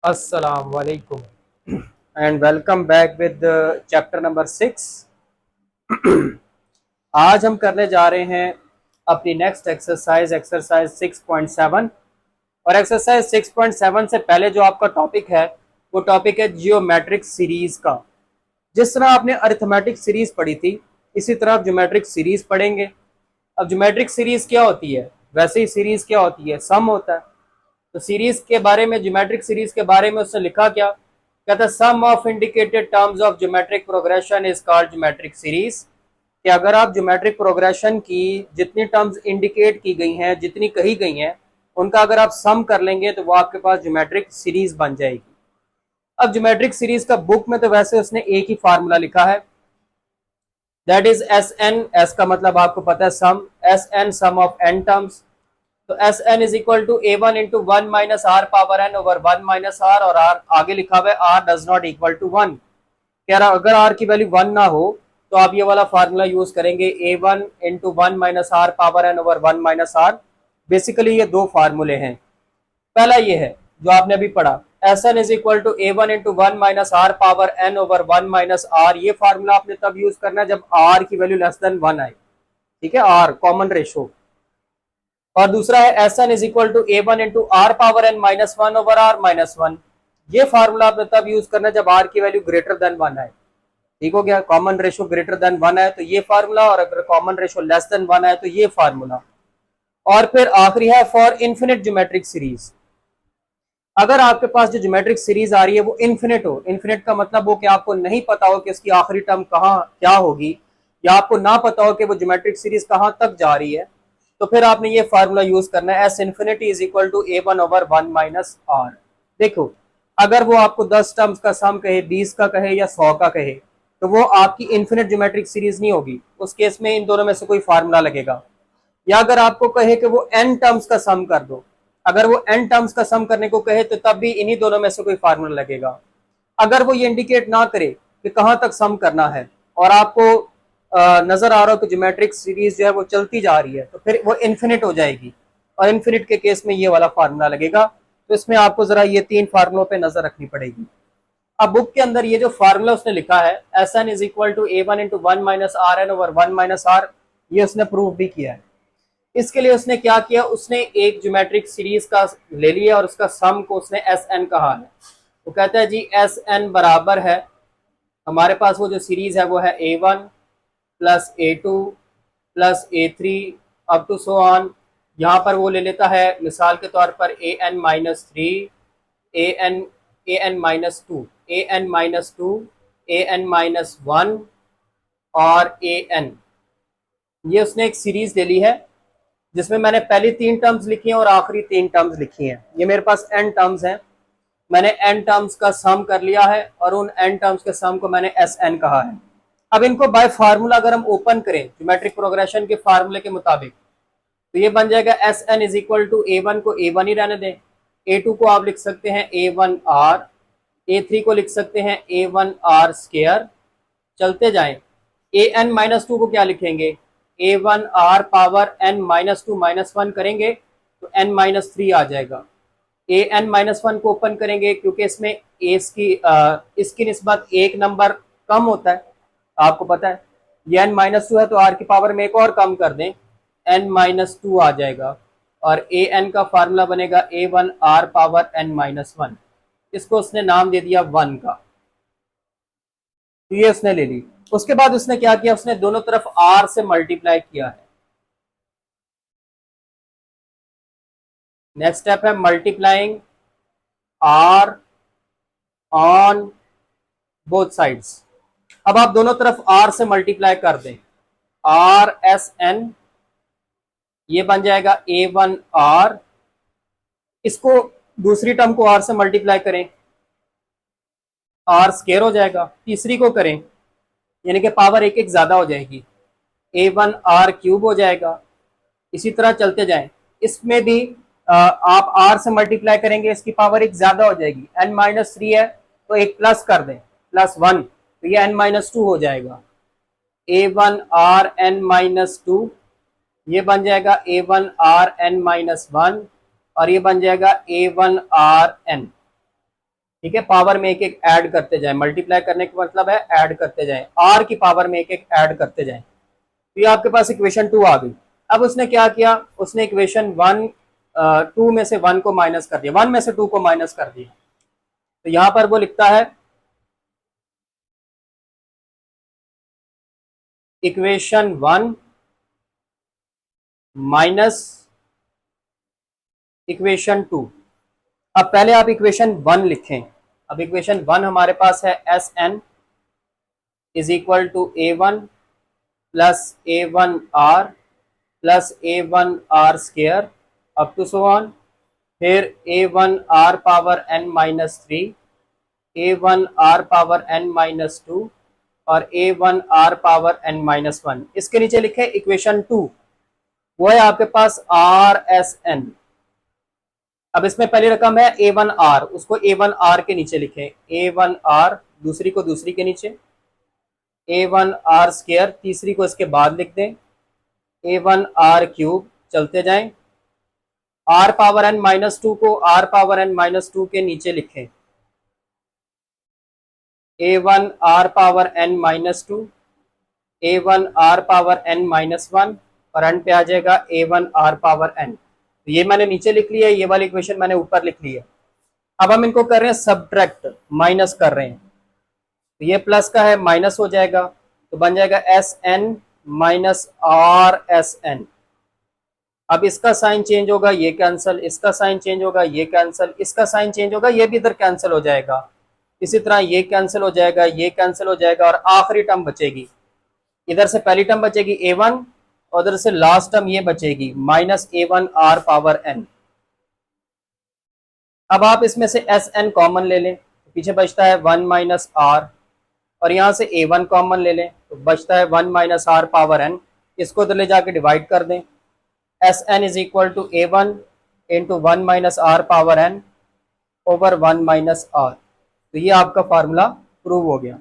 अस्सलाम वालेकुम and welcome back with chapter number 6। आज हम करने जा रहे हैं अपनी नेक्स्ट एक्सरसाइज एक्सरसाइज 6.7। और एक्सरसाइज 6.7 से पहले जो आपका टॉपिक है वो टॉपिक है जियोमेट्रिक सीरीज का। जिस तरह आपने अरिथमेटिक सीरीज पढ़ी थी इसी तरह आप ज्योमेट्रिक सीरीज पढ़ेंगे। अब ज्योमेट्रिक सीरीज क्या होती है, वैसे ही सीरीज क्या होती है, सम होता है। तो सीरीज के बारे में, ज्योमेट्रिक सीरीज के बारे में उसने लिखा क्या, कहता है sum of indicated terms of geometric progression is called geometric series. कि अगर आप ज्योमेट्रिक प्रोग्रेशन की जितनी टर्म्स इंडिकेट की गई हैं, जितनी कही गई हैं, उनका अगर आप सम कर लेंगे तो वो आपके पास ज्योमेट्रिक सीरीज बन जाएगी। अब ज्योमेट्रिक सीरीज का बुक में तो वैसे उसने एक ही फार्मूला लिखा है, that is S N. S का मतलब आपको पता है sum, S N sum of N terms. तो S N is equal to A one into one minus are power N over one minus are, और आर आगे लिखा हुआ है R does not equal to one. कह रहा अगर are की वैल्यू वन ना हो तो आप ये वाला फार्मूला यूज करेंगे, A one into one minus are power N over one minus R. Basically ये दो फार्मूले हैं। पहला ये है जो आपने अभी पढ़ा, S N is equal to A one into one minus are power N over one minus are. ये फार्मूला आपने तब यूज करना है जब आर की वैल्यू लेस देन वन आए, ठीक है, आर कॉमन रेशो। और दूसरा है S N is equal to A one into R power N minus one over R minus one. ये फार्मूला आपने तब यूज करना है जब आर की वैल्यू ग्रेटर देन वन आए। ठीक हो गया, common ratio greater than one आए तो ये फार्मूला, और अगर common ratio less than one आए तो ये फार्मूला। और फिर आखिरी है फॉर इन्फिनिट ज्योमेट्रिक सीरीज। अगर आपके पास जो ज्योमेट्रिक सीरीज आ रही है वो इन्फिनिट हो, इन्फिनिट का मतलब हो कि आपको नहीं पता हो कि इसकी आखिरी टर्म कहाँ क्या होगी, या आपको ना पता हो कि वो ज्योमेट्रिक सीरीज कहाँ तक जा रही है, तो फिर आपने ये फार्मूला यूज करना है, S infinity is equal to A one over one minus R. देखो, अगर वो आपको 10 टर्म्स का सम कहे, 20 का कहे या 100 का कहे, तो वो आपकी इन्फिनिट ज्योमेट्रिक सीरीज नहीं होगी। उस केस में इन दोनों में से कोई फार्मूला लगेगा। या अगर आपको कहे कि वो n टर्म्स का सम कर दो, अगर वो n टर्म्स का सम करने को कहे तो तब भी इन्हीं दोनों में से कोई फार्मूला लगेगा। अगर वो ये इंडिकेट ना करे कि कहां तक सम करना है और आपको नजर आ रहा हो कि ज्योमेट्रिक सीरीज जो है वो चलती जा रही है, तो फिर वो इन्फिनिट हो जाएगी, और इन्फिनिट के केस में ये वाला फार्मूला लगेगा। तो इसमें आपको जरा ये तीन फार्मूलों पे नजर रखनी पड़ेगी। अब बुक के अंदर ये जो फार्मूला उसने लिखा है, S N is equal to A one into one minus R N over one minus are, ये उसने प्रूव भी किया है। इसके लिए उसने क्या किया, उसने एक ज्योमेट्रिक सीरीज का ले लिया और उसका सम को उसने एस एन कहा है। वो कहता है जी एस एन बराबर है, हमारे पास वो जो सीरीज है वो है a one plus a two plus a three up to so on. यहाँ पर वो ले लेता है मिसाल के तौर पर ए एन माइनस थ्री, ए एन माइनस टू, ए एन माइनस टू, ए एन माइनस वन और ए एन। ये उसने एक सीरीज ले ली है जिसमें मैंने पहली तीन टर्म्स लिखी हैं और आखिरी तीन टर्म्स लिखी हैं। ये मेरे पास एन टर्म्स हैं, मैंने एन टर्म्स का सम कर लिया है और उन एन टर्म्स के सम को मैंने एस एन कहा है। अब इनको बाय फार्मूला अगर हम ओपन करें ज्योमेट्रिक प्रोग्रेशन के फार्मूले के मुताबिक, तो ये बन जाएगा S N is equal to A one को ए वन ही रहने दें, ए टू को आप लिख सकते हैं ए वन आर, ए थ्री को लिख सकते हैं ए वन आर स्केयर। चलते जाएं, ए एन माइनस टू को क्या लिखेंगे, a one are power N minus two minus one करेंगे तो एन माइनस थ्री आ जाएगा। ए एन माइनस वन को ओपन करेंगे क्योंकि इसमें इसकी निस्बत एक नंबर कम होता है, आपको पता है। ये एन माइनस टू है तो आर की पावर में एक और कम कर दें, एन माइनस टू आ जाएगा, और ए एन का फार्मूला बनेगा a one are power N minus one. इसको उसने नाम दे दिया वन का, तो ये उसने ले ली। उसके बाद उसने क्या किया, उसने दोनों तरफ आर से मल्टीप्लाई किया है। नेक्स्ट स्टेप है multiplying R on both sides. अब आप दोनों तरफ आर से मल्टीप्लाई कर दें, आर एस एन, ये बन जाएगा ए वन आर। इसको दूसरी टर्म को आर से मल्टीप्लाई करें, आर स्केयर हो जाएगा। तीसरी को करें यानी कि पावर एक एक ज्यादा हो जाएगी, ए वन आर क्यूब हो जाएगा। इसी तरह चलते जाएं, इसमें भी आप आर से मल्टीप्लाई करेंगे, इसकी पावर एक ज्यादा हो जाएगी, एन माइनस थ्री है तो एक प्लस कर दें, प्लस वन, तो ये एन माइनस टू हो जाएगा। A one r n minus two, ये बन जाएगा a one r n minus one, और ये बन जाएगा ए वन आर एन। ठीक है, पावर में एक एक ऐड करते जाएं, मल्टीप्लाई करने का मतलब है ऐड करते जाएं, आर की पावर में एक एक ऐड करते जाएं। तो ये आपके पास इक्वेशन 2 आ गई। अब उसने क्या किया, उसने इक्वेशन 1 2 में से 1 को माइनस कर दिया, 1 में से 2 को माइनस कर दिया। तो यहां पर वो लिखता है इक्वेशन 1 माइनस इक्वेशन 2। अब पहले आप इक्वेशन 1 लिखें। अब इक्वेशन 1 हमारे पास है S N is equal to A one plus a one r plus a one r square up to so on, फिर a one are power N minus three, a one are power N minus two और a one are power N minus one. इसके नीचे लिखे equation 2, वो है आपके पास are S N. अब इसमें पहली रकम है ए वन आर, उसको ए वन आर के नीचे लिखें, ए वन आर, दूसरी को दूसरी के नीचे, ए वन आर स्केयर तीसरी को इसके बाद लिख दें, ए वन आर क्यूब, चलते जाएं। R power N minus two को r power N minus two के नीचे लिखें, a one are power N minus two, A one are power N minus one और एन पे आ जाएगा a one are power n. तो ये मैंने नीचे लिख लिया है, ये वाली इक्वेशन मैंने ऊपर लिख ली है। अब हम इनको कर रहे हैं सब्ट्रैक्ट, माइनस कर रहे हैं। तो ये प्लस का है, माइनस हो जाएगा, तो बन जाएगा S N minus R S N. अब इसका साइन चेंज होगा, ये कैंसल, इसका साइन चेंज होगा, ये कैंसल, इसका साइन चेंज होगा, ये भी इधर कैंसिल हो जाएगा। इसी तरह ये कैंसिल हो जाएगा, ये कैंसिल हो जाएगा और आखिरी टर्म बचेगी। इधर से पहली टर्म बचेगी ए वन और उधर से लास्ट टर्म ये बचेगी minus A one are power N. अब आप इसमें से एस एन कॉमन ले लें, तो पीछे बचता है 1 माइनस आर और यहां से ए वन कॉमन ले लें तो बचता है 1 माइनस आर पावर एन। इसको उधर ले जाके डिवाइड कर दें, S N is equal to A one into 1 minus are power N over 1 minus R. तो ये आपका फार्मूला प्रूव हो गया।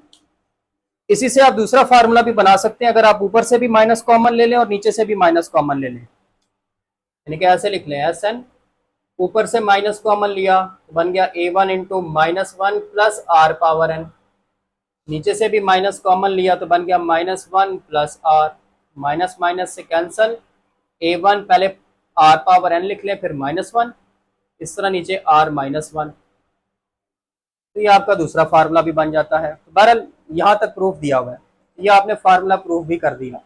इसी से आप दूसरा फार्मूला भी बना सकते हैं, अगर आप ऊपर से भी माइनस कॉमन ले लें और नीचे से भी माइनस कॉमन ले लें, यानी कि ऐसे लिख लें, एस एन ऊपर से माइनस कॉमन लिया तो बन गया a one into minus one plus r power n, नीचे से भी माइनस कॉमन लिया तो बन गया minus one plus r, minus minus से कैंसल, ए वन पहले आर पावर एन लिख लें फिर माइनस वन, इस तरह नीचे आर माइनस वन। तो ये आपका दूसरा फार्मूला भी बन जाता है। तो बहरहाल यहाँ तक प्रूफ दिया हुआ है, ये आपने फार्मूला प्रूफ भी कर दिया।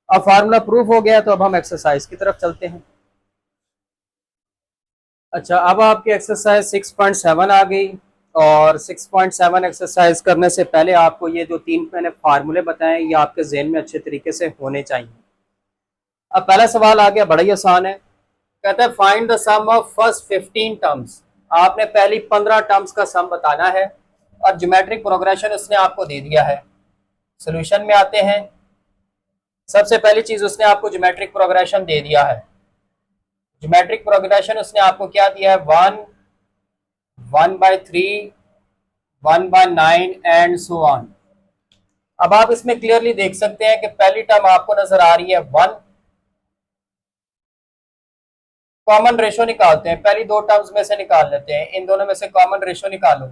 अब फार्मूला प्रूफ हो गया तो अब हम एक्सरसाइज की तरफ चलते हैं। अच्छा, अब आपकी एक्सरसाइज 6.7 आ गई और 6.7 एक्सरसाइज करने से पहले आपको ये जो 3 मैंने फार्मूले बताए ये आपके जहन में अच्छे तरीके से होने चाहिए। अब पहला सवाल आ गया, बड़ा ही आसान है, कहता है find the sum of first 15 terms. आपने पहली 15 टर्म्स का सम बताना है और ज्योमेट्रिक प्रोग्रेशन उसने आपको दे दिया है। सॉल्यूशन में आते हैं, सबसे पहली चीज उसने आपको ज्योमेट्रिक प्रोग्रेशन दे दिया है। ज्योमेट्रिक प्रोग्रेशन उसने आपको क्या दिया है, 1, 1/3, 1/9 एंड सो ऑन। अब आप इसमें क्लियरली देख सकते हैं कि पहली टर्म आपको नजर आ रही है 1। कॉमन रेशो निकालते हैं, पहली दो टर्म्स में से निकाल लेते हैं, इन दोनों में से कॉमन रेशो निकालो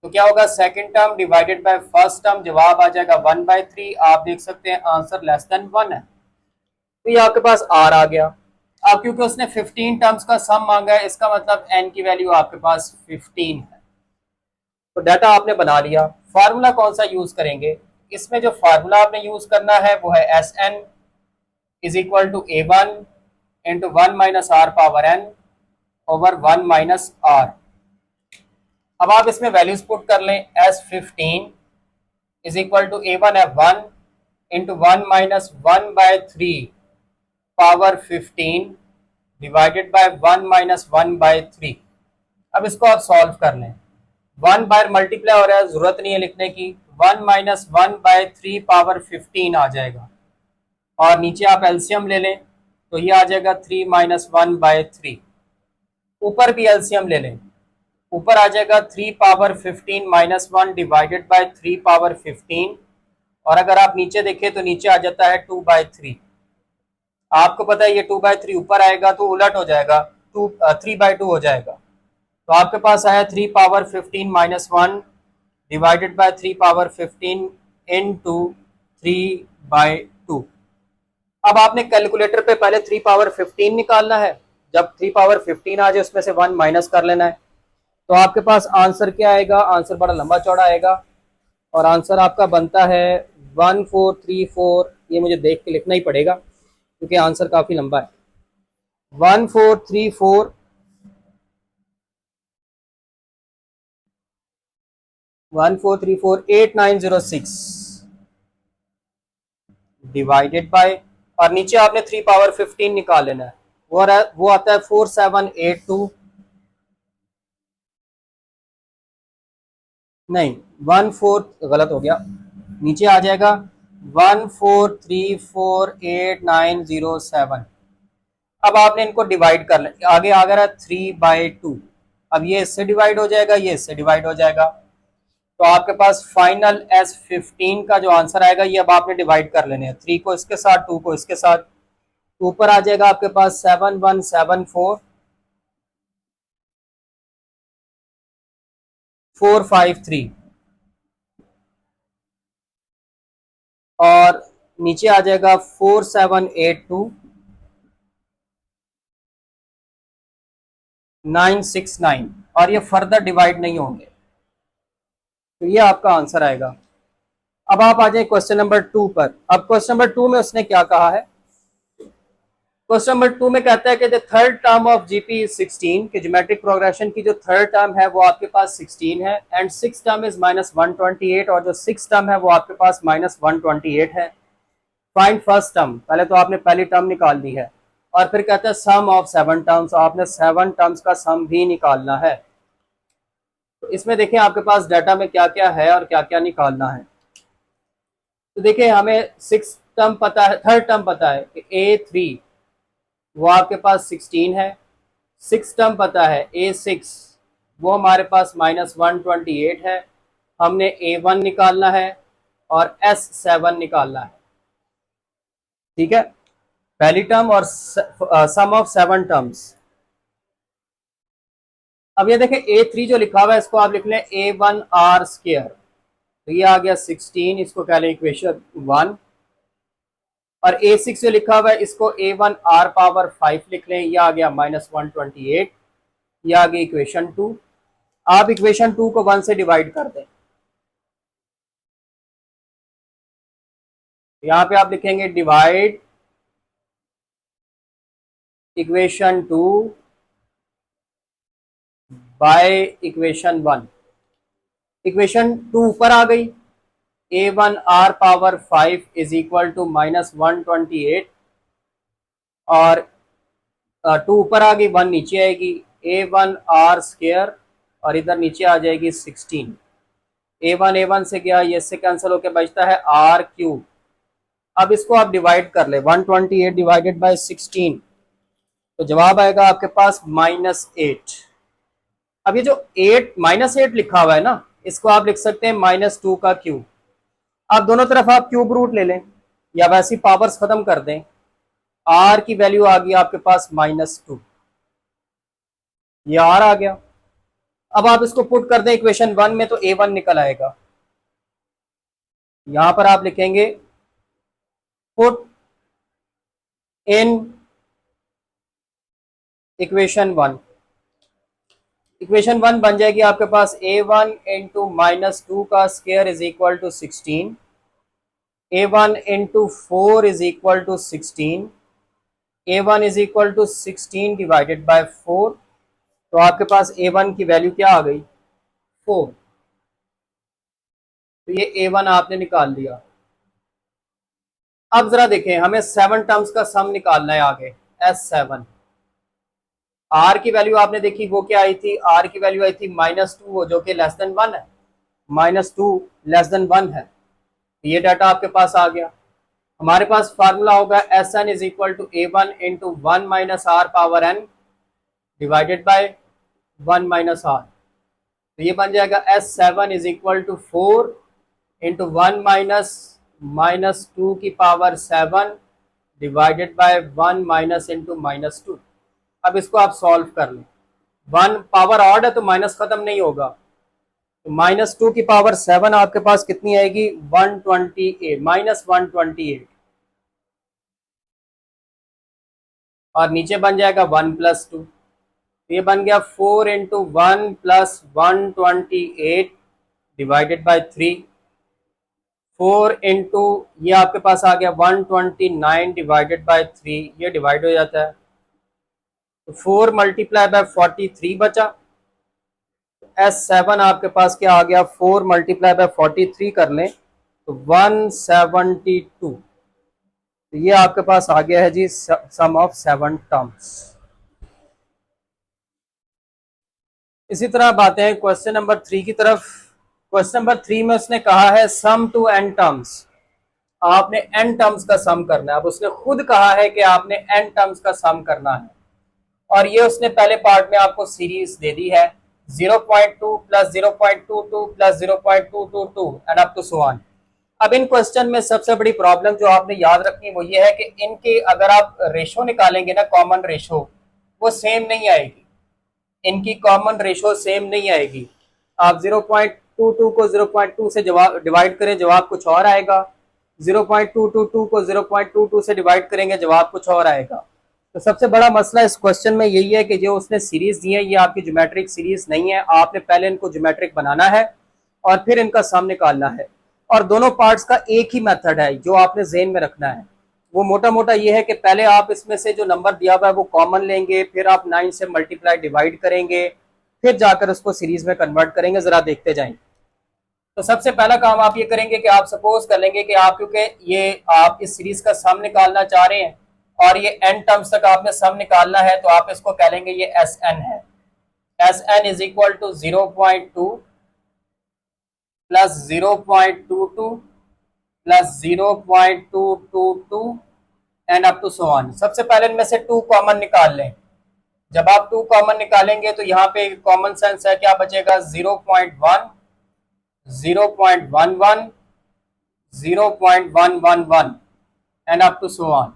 तो क्या होगा, second term divided by first term, जवाब आ जाएगा 1/3। आप देख सकते हैं आंसर लेस देन 1 है, तो ये आपके पास आर आ गया। अब क्योंकि उसने 15 टर्म्स का सम मांगा है, इसका मतलब एन की वैल्यू आपके पास 15 है। तो डाटा आपने बना लिया। फार्मूला कौन सा यूज करेंगे, इसमें जो फार्मूला आपने यूज करना है वो है S N is equal to A one into 1 minus are power N over 1 minus R. अब आप इसमें वैल्यूज पुट कर लें, S 15 is equal to A one है 1 into 1 minus 1/3 power 15 divided by 1 minus 1/3। अब इसको आप सॉल्व कर लें, 1 बार मल्टीप्लाई हो रहा है, जरूरत नहीं है लिखने की, 1 माइनस 1/3 पावर 15 आ जाएगा और नीचे आप एलसीएम ले लें तो ये आ जाएगा 3 माइनस 1/3। ऊपर भी एलसीएम ले लें, ऊपर आ जाएगा 3 power 15 minus 1 divided by 3 power 15 और अगर आप नीचे देखें तो नीचे आ जाता है 2/3। आपको पता है ये 2/3 ऊपर आएगा तो उलट हो जाएगा, 3/2 हो जाएगा। तो आपके पास आया 3^15 - 1 डिवाइडेड बाय 3^15 इंटू 3/2। अब आपने कैलकुलेटर पे पहले 3^15 निकालना है, जब 3^15 आ जाए उसमें से 1 माइनस कर लेना है। तो आपके पास आंसर क्या आएगा, आंसर बड़ा लंबा चौड़ा आएगा और आंसर आपका बनता है 1434। ये मुझे देख के लिखना ही पड़ेगा क्योंकि आंसर काफी लंबा है। 1434 8906 डिवाइडेड बाय, और नीचे आपने 3^15 निकाल लेना है, वो आता है 4782, नहीं 14, गलत हो गया, नीचे आ जाएगा 14348907। अब आपने इनको डिवाइड कर लें, आगे आ गया 3/2। अब ये इससे डिवाइड हो जाएगा, ये इससे डिवाइड हो जाएगा, तो आपके पास फाइनल S15 का जो आंसर आएगा ये अब आपने डिवाइड कर लेने हैं, 3 को इसके साथ, 2 को इसके साथ। ऊपर आ जाएगा आपके पास 7174453 और नीचे आ जाएगा 4782 969, और ये फर्दर डिवाइड नहीं होंगे, तो ये आपका आंसर आएगा। अब आप आ जाए क्वेश्चन नंबर 2 पर। अब क्वेश्चन नंबर 2 में उसने क्या कहा है, क्वेश्चन नंबर 2 में कहता है कि the third term of GP is 16, कि ज्योमेट्रिक प्रोग्रेशन की जो थर्ड टर्म है वो आपके पास 16 है, एंड सिक्स टर्म इज -128, और जो सिक्स टर्म है वो आपके पास -128 है। फाइंड फर्स्ट टर्म, पहले तो आपने पहली टर्म निकाल ली है, और फिर कहता है सम ऑफ 7 टर्म्स, आपने 7 टर्म्स का सम भी निकालना है। तो इसमें देखें आपके पास डाटा में क्या क्या है और क्या क्या निकालना है। तो देखिए हमें सिक्स टर्म पता है, थर्ड टर्म पता है कि A3 वो आपके पास 16 है, सिक्स टर्म पता है A6 वो हमारे पास -128 है, हमने A1 निकालना है और S7 निकालना है। ठीक है, पहली टर्म और सम ऑफ 7 टर्म्स। अब ये देखें A3 जो लिखा हुआ है इसको आप लिख लें A1R², तो ये आ गया 16, इसको कह लें इक्वेशन 1, और A6 जो लिखा हुआ है इसको A1R⁵ लिख लें, ये आ गया -128, ये आ गई इक्वेशन 2। आप इक्वेशन 2 को 1 से डिवाइड कर दें, यहां पे आप लिखेंगे divide equation 2 by equation 1। Equation 2 ऊपर आ गई, A1R⁵ इज इक्वल टू -128, और 2 ऊपर आ गई, 1 नीचे आएगी, A1R² और इधर नीचे आ जाएगी 16। A1 से गया, ये इससे कैंसिल होकर बचता है R3। अब इसको आप डिवाइड कर ले, 128 डिवाइडेड बाय 16, तो जवाब आएगा आपके पास -8। अब ये जो 8 लिखा हुआ है ना, इसको आप लिख सकते हैं -2 का क्यूब। अब दोनों तरफ आप क्यूब रूट ले लें या वैसी पावर्स खत्म कर दें, R की वैल्यू आ गई आपके पास -2, ये R आ गया। अब आप इसको पुट कर दें इक्वेशन 1 में, तो A1 निकल आएगा। यहां पर आप लिखेंगे पुट इन इक्वेशन 1, इक्वेशन 1 बन जाएगी आपके पास A1 इंटू -2 का square is equal to 16, A1 into 4 is equal to 16, A1 is equal to 16 divided by 4, तो आपके पास A1 की वैल्यू क्या आ गई, 4। तो ये A1 आपने निकाल लिया। अब जरा देखें, हमें 7 टर्म्स का सम निकालना है आगे, S7। R की वैल्यू आपने देखी वो क्या आई थी, R की वैल्यू आई थी -2, जो कि लेस देन 1 है, -2 लेस देन 1 है, ये डाटा आपके पास आ गया। हमारे पास फार्मूला होगा Sn is equal to A1 into 1 - R⁴n divided by 1 - R, तो ये बन जाएगा S7 is equal to 4 into 1 -2 की power 7 divided by 1 minus into -2। अब इसको आप सॉल्व कर लें, वन पावर ऑड है तो माइनस खत्म नहीं होगा, तो -2 की पावर 7 आपके पास कितनी आएगी, 128, -128, और नीचे बन जाएगा 1 + 2, ये बन गया 4 × 1 + 128 डिवाइडेड बाय 3, 4 इंटू ये आपके पास आ गया 129 डिवाइडेड बाय 3, ये डिवाइड हो जाता है, तो 4 × 43 बचा, S7 आपके पास क्या आ गया, 4 × 43 कर लें तो 172, तो ये आपके पास आ गया है जी सम ऑफ 7 टर्म्स। इसी तरह अब आते हैं क्वेश्चन नंबर 3 की तरफ। क्वेश्चन नंबर 3 में उसने कहा है सम टू n टर्म्स, आपने n टर्म्स का सम करना है। अब उसने खुद कहा है कि आपने n टर्म्स का सम करना है, और ये उसने पहले पार्ट में आपको सीरीज दे दी है 0.2 + 0.22 + 0.222 and up to so on. अब इन क्वेश्चन में सबसे बड़ी प्रॉब्लम जो आपने याद रखनी वो ये है कि इनके अगर आप रेशो निकालेंगे ना, कॉमन रेशो, वो सेम नहीं आएगी, इनकी कॉमन रेशो सेम नहीं आएगी। आप 0.22 को 0.2 से जवाब डिवाइड करें, जवाब कुछ और आएगा, 0.222 को 0.22 से डिवाइड करेंगे, जवाब कुछ और आएगा। तो सबसे बड़ा मसला इस क्वेश्चन में यही है कि जो उसने सीरीज दी है ये आपकी ज्योमेट्रिक सीरीज नहीं है, आपने पहले इनको ज्योमेट्रिक बनाना है और फिर इनका सम निकालना है, और दोनों पार्ट्स का एक ही मेथड है जो आपने ज़हन में रखना है। वो मोटा मोटा ये है कि पहले आप इसमें से जो नंबर दिया हुआ है वो कॉमन लेंगे, फिर आप 9 से मल्टीप्लाई डिवाइड करेंगे, फिर जाकर उसको सीरीज में कन्वर्ट करेंगे। जरा देखते जाएं। तो सबसे पहला काम आप ये करेंगे कि आप सपोज कर लेंगे कि आप, क्योंकि ये आप इस सीरीज का सम निकालना चाह रहे हैं और ये n टर्म्स तक आपने सम निकालना है, तो आप इसको कह लेंगे ये Sn है। Sn is equal to 0.2 + 0.22 + 0.222 and up to so on. सबसे पहले इनमें से 2 कॉमन निकाल लें। जब आप 2 कॉमन निकालेंगे तो यहाँ पे कॉमन सेंस है, क्या बचेगा, 0.1, 0.11, 0.111 and up to so on.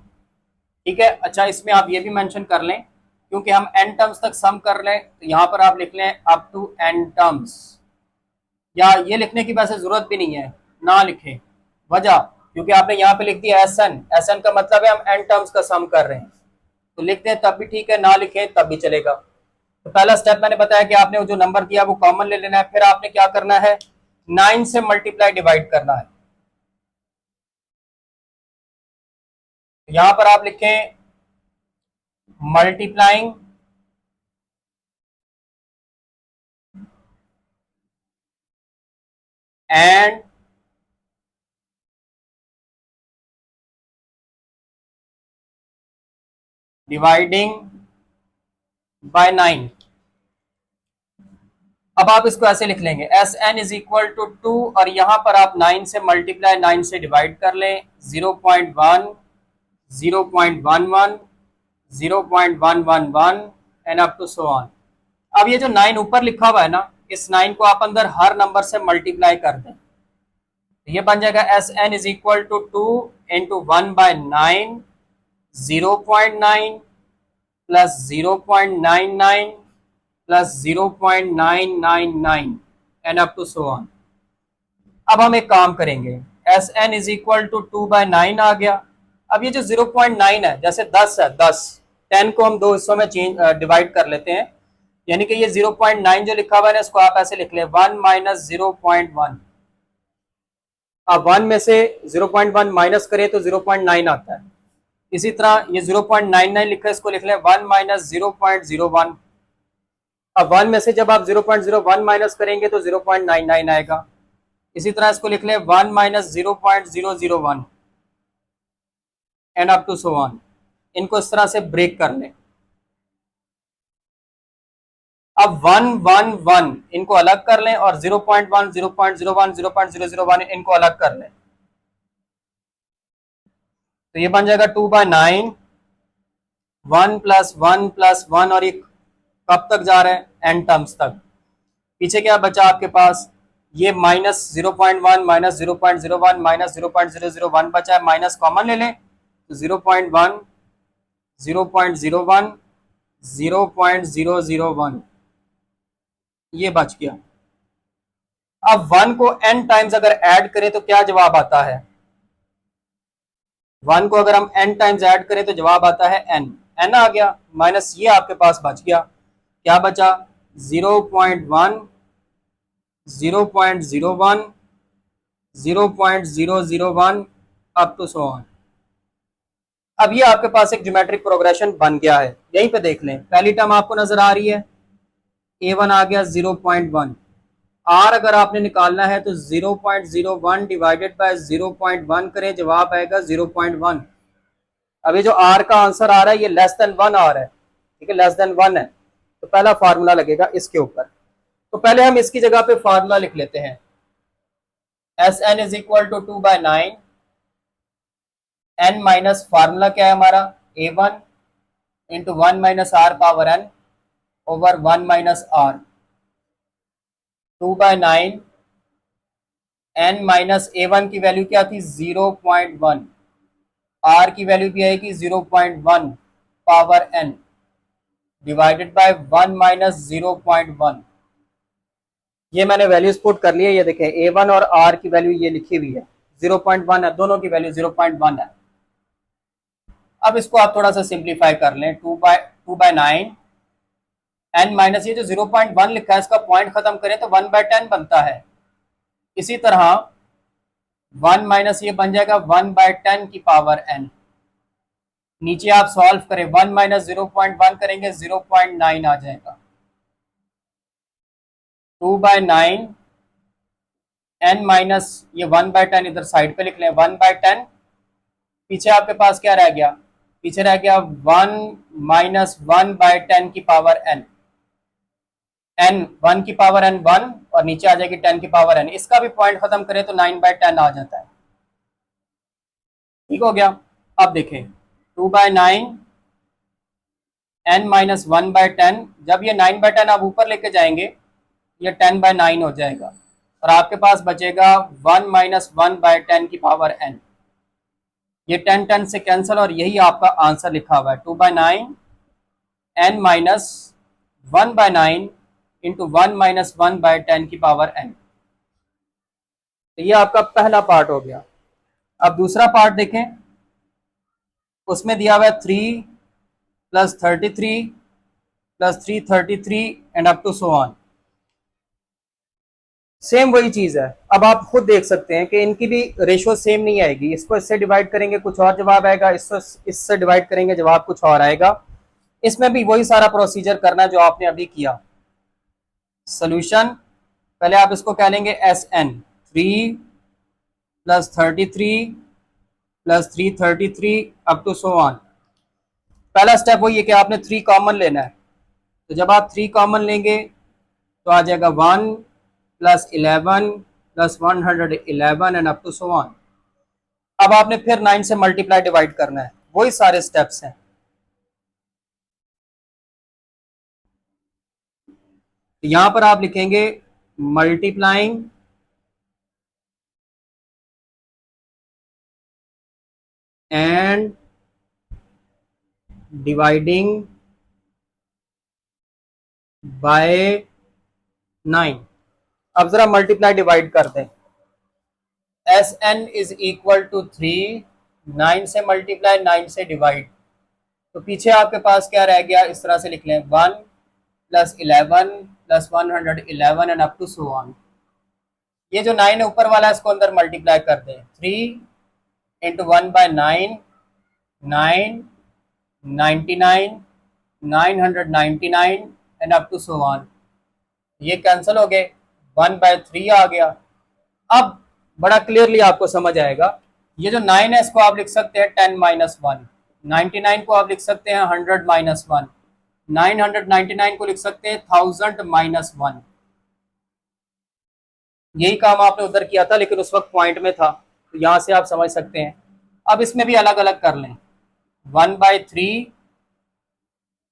ठीक है। अच्छा, इसमें आप ये भी मेंशन कर लें, क्योंकि हम n टर्म्स तक सम कर लें, तो यहाँ पर आप लिख लें अप टू n टर्म्स, या ये लिखने की वैसे जरूरत भी नहीं है, ना लिखें। वजह, क्योंकि आपने यहाँ पे लिख दिया Sn का मतलब है हम n टर्म्स का सम कर रहे हैं, तो लिखते हैं तब भी ठीक है, ना लिखें तब भी चलेगा। तो पहला स्टेप मैंने बताया कि आपने जो नंबर दिया वो कॉमन ले लेना है, फिर आपने क्या करना है, 9 से मल्टीप्लाई डिवाइड करना है। यहां पर आप लिखें मल्टीप्लाइंग एंड डिवाइडिंग बाय 9। अब आप इसको ऐसे लिख लेंगे Sn इज इक्वल टू 2, और यहां पर आप 9 से मल्टीप्लाई 9 से डिवाइड कर लें, 0.1, 0.11, 0.111 and up to so on. अब ये जो 9 ऊपर लिखा हुआ है ना, इस 9 को आप अंदर हर नंबर से मल्टीप्लाई कर दें, तो ये बन जाएगा Sn is equal to 2 into 1/9, 0.9 plus 0.99 plus 0.999 and up to so on. अब हम एक काम करेंगे, Sn इज इक्वल टू 2/9 आ गया। अब ये जो 0.9 है, जैसे 10 है, 10 को हम 2 हिस्सों में डिवाइड कर लेते हैं, यानी कि ये 0.9 जो लिखा हुआ है ना, इसको आप ऐसे लिख लें 1 - 0.1। अब 1 में से 0.1 माइनस करें तो 0.9 आता है। इसी तरह ये 0.99 लिखा है, इसको लिख लें 1 - 0.01। अब 1 में से जब आप 0.01 माइनस करेंगे तो 0.99 आएगा। इसी तरह इसको लिख लें 1 - 0.001 and up to so on. इनको इस तरह से ब्रेक कर लें। अब 1 1 1 इनको अलग कर लें, और 0.1 0.01 0.001 इनको अलग कर लें, तो ये बन जाएगा 2/9, 1 + 1 + 1, और ये कब तक जा रहे हैं, n टर्म्स तक। पीछे क्या बचा आपके पास, ये -0.1 -0.01 -0.001 बचा है, माइनस कॉमन ले लें, तो 0.1 0.01 0.001 ये बच गया। अब 1 को n टाइम्स अगर ऐड करें तो क्या जवाब आता है? 1 को अगर हम n टाइम्स ऐड करें तो जवाब आता है n। n आ गया, माइनस ये आपके पास बच गया। क्या बचा? 0.1, 0.01, 0.001 अप टू सो ऑन। अब ये आपके पास एक ज्योमेट्रिक प्रोग्रेशन बन गया है। यहीं पे देख लें, पहली टर्म आपको नजर आ रही है, a1 आ गया 0.1। r अगर आपने निकालना है तो 0.01 डिवाइडेड बाय 0.1 करें, जवाब आएगा 0.1। अभी जो r का आंसर आ रहा है ये लेस देन 1 आ रहा है, ठीक है, लेस देन 1 है, तो पहला फार्मूला लगेगा इसके ऊपर। तो पहले हम इसकी जगह पे फार्मूला लिख लेते हैं, S N is equal to 2/9, n minus formula क्या है हमारा, a1 into 1 minus are power n over 1 minus R. 2/9, n minus a1 की वैल्यू क्या थी 0.1, r की वैल्यू भी आएगी 0.1 power n divided by 1 minus 0.1। ये मैंने वैल्यूज पुट कर ली है, ये देखें a1 और r की वैल्यू ये लिखी हुई है 0.1 है, दोनों की वैल्यू 0.1 है। अब इसको आप थोड़ा सा सिंप्लीफाई कर लें, 2/9 n माइनस ये जो 0.1 लिखा है इसका पॉइंट खत्म करें तो 1/10 बनता है। इसी तरह 1 माइनस ये बन जाएगा 1/10 की पावर n। नीचे आप सॉल्व करें, 1 माइनस 0.1 करेंगे 0.9 आ जाएगा। 2/9 n माइनस ये 1/10 इधर साइड पे लिख लें, 1/10, पीछे आपके पास क्या रह गया, पीछे रह गया 1 माइनस 1/10 की पावर n। n 1 की पावर n 1 और नीचे आ जाएगी 10 की पावर n। इसका भी पॉइंट खत्म करें तो 9/10 आ जाता है। ठीक हो गया। अब देखें 2/9 n माइनस 1/10, जब ये 9/10 आप ऊपर लेके जाएंगे ये 10/9 हो जाएगा और आपके पास बचेगा 1 माइनस 1/10 की पावर n। ये 10 से कैंसिल और यही आपका आंसर लिखा हुआ है, 2/9 n माइनस 1/9 इंटू 1 माइनस 1/10 की पावर n। तो ये आपका पहला पार्ट हो गया। अब दूसरा पार्ट देखें, उसमें दिया हुआ है 3 plus 33 plus 333 and up to so on. Same वही चीज है। अब आप खुद देख सकते हैं कि इनकी भी रेशो सेम नहीं आएगी, इसको इससे डिवाइड करेंगे कुछ और जवाब आएगा, इसको इससे डिवाइड करेंगे जवाब कुछ और आएगा। इसमें भी वही सारा प्रोसीजर करना है जो आपने अभी किया। सोल्यूशन, पहले आप इसको कह लेंगे S N, 3 plus 33 plus 333 up to so on. पहला स्टेप वही है कि आपने 3 कॉमन लेना है, तो जब आप 3 कॉमन लेंगे तो आ जाएगा 1 plus 11 plus 111 and up to so on. अब आपने फिर 9 से मल्टीप्लाई डिवाइड करना है, वही सारे स्टेप्स हैं। तो यहां पर आप लिखेंगे मल्टीप्लाइंग एंड डिवाइडिंग बाय 9। अब जरा मल्टीप्लाई डिवाइड कर दें, S N is equal to 3, 9 से मल्टीप्लाई 9 से डिवाइड, तो पीछे आपके पास क्या रह गया, इस तरह से लिख लें 1 plus 11 plus 111 and up to so on. ये जो 9 है ऊपर वाला है इसको अंदर मल्टीप्लाई कर दें, 3 into 1/9, 9, 99, 999 and up to so on. ये कैंसिल हो गए, 1/3 आ गया। अब बड़ा क्लियरली आपको समझ आएगा, ये जो 9 है इसको आप लिख सकते हैं 10 माइनस 1, 99 को आप लिख सकते हैं 100 माइनस 1, 999 को लिख सकते हैं 1000 माइनस 1। यही काम आपने उधर किया था लेकिन उस वक्त पॉइंट में था, तो यहां से आप समझ सकते हैं। अब इसमें भी अलग अलग कर लें, 1/3,